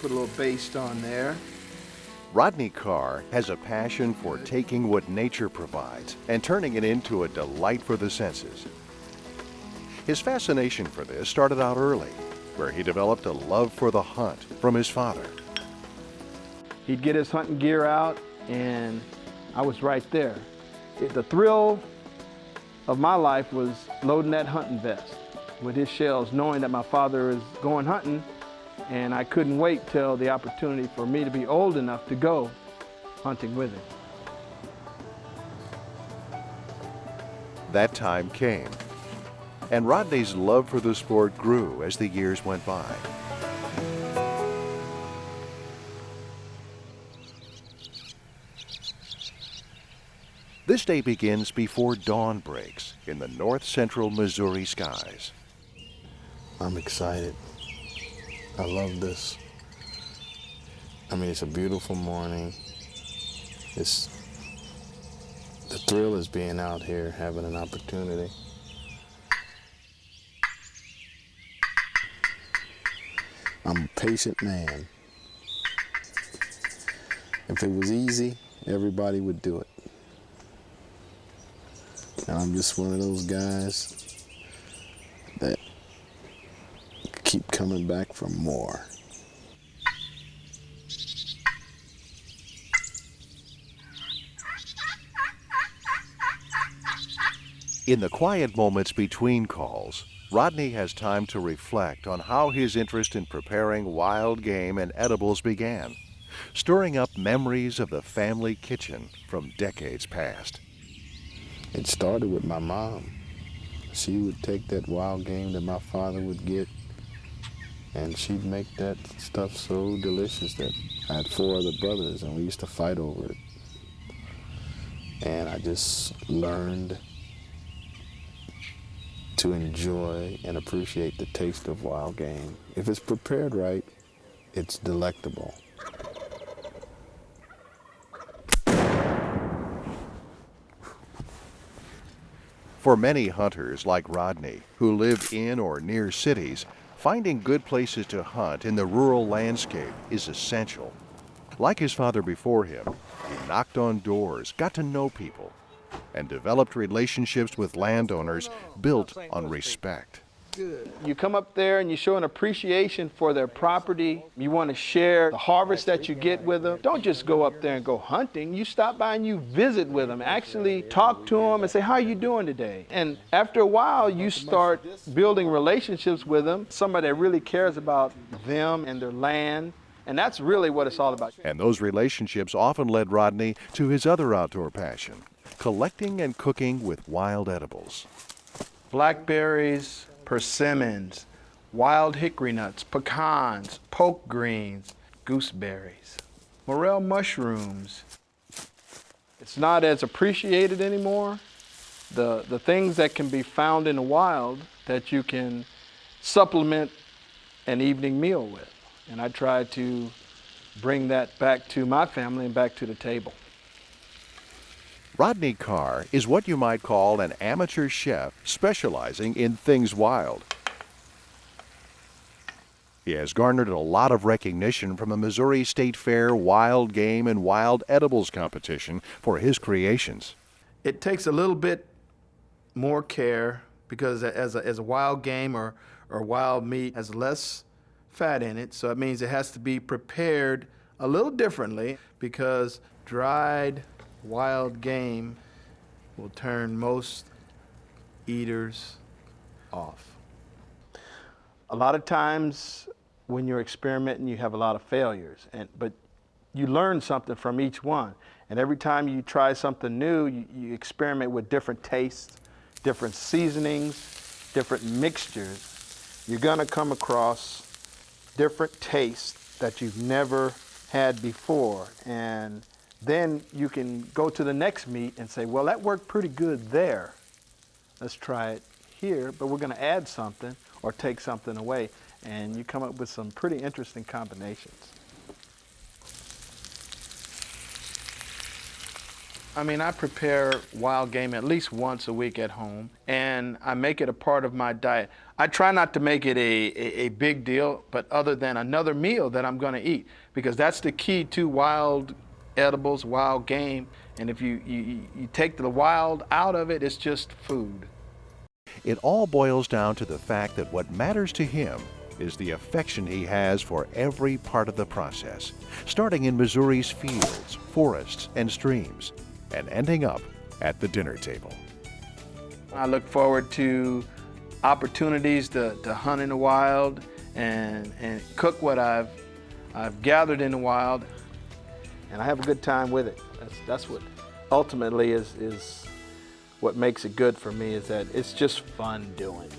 Put a little baste on there. Rodney Carr has a passion for taking what nature provides and turning it into a delight for the senses. His fascination for this started out early, where he developed a love for the hunt from his father. He'd get his hunting gear out, and I was right there. The thrill of my life was loading that hunting vest with his shells, knowing that my father is going hunting, and I couldn't wait till the opportunity for me to be old enough to go hunting with him. That time came, and Rodney's love for the sport grew as the years went by. This day begins before dawn breaks in the north-central Missouri skies. I'm excited. I love this. I mean, it's a beautiful morning. The thrill is being out here, having an opportunity. I'm a patient man. If it was easy, everybody would do it. And I'm just one of those guys that keep coming back for more. In the quiet moments between calls, Rodney has time to reflect on how his interest in preparing wild game and edibles began, stirring up memories of the family kitchen from decades past. It started with my mom. She would take that wild game that my father would get, and she'd make that stuff so delicious that I had 4 other brothers, and we used to fight over it. And I just learned to enjoy and appreciate the taste of wild game. If it's prepared right, it's delectable. For many hunters like Rodney, who live in or near cities, finding good places to hunt in the rural landscape is essential. Like his father before him, he knocked on doors, got to know people, and developed relationships with landowners built on respect. Good. You come up there and you show an appreciation for their property. You want to share the harvest that you get with them. Don't just go up there and go hunting. You stop by and you visit with them. Actually talk to them and say, how are you doing today? And after a while, you start building relationships with them, somebody that really cares about them and their land. And that's really what it's all about. And those relationships often led Rodney to his other outdoor passion, collecting and cooking with wild edibles. Blackberries, persimmons, wild hickory nuts, pecans, poke greens, gooseberries, morel mushrooms. It's not as appreciated anymore. The things that can be found in the wild that you can supplement an evening meal with. And I try to bring that back to my family and back to the table. Rodney Carr is what you might call an amateur chef specializing in things wild. He has garnered a lot of recognition from the Missouri State Fair Wild Game and Wild Edibles competition for his creations. It takes a little bit more care because as a wild game or wild meat has less fat in it, so it means it has to be prepared a little differently because dried wild game will turn most eaters off. A lot of times when you're experimenting, you have a lot of failures, but you learn something from each one. And every time you try something new, you experiment with different tastes, different seasonings, different mixtures. You're gonna come across different tastes that you've never had before. And then you can go to the next meat and say, well, that worked pretty good there. Let's try it here, but we're going to add something or take something away. And you come up with some pretty interesting combinations. I mean, I prepare wild game at least once a week at home, and I make it a part of my diet. I try not to make it a big deal, but other than another meal that I'm going to eat, because that's the key to wild edibles, wild game. And if you take the wild out of it, it's just food. It all boils down to the fact that what matters to him is the affection he has for every part of the process, starting in Missouri's fields, forests, and streams, and ending up at the dinner table. I look forward to opportunities to hunt in the wild and cook what I've gathered in the wild, and I have a good time with it. That's what ultimately is what makes it good for me, is that it's just fun doing.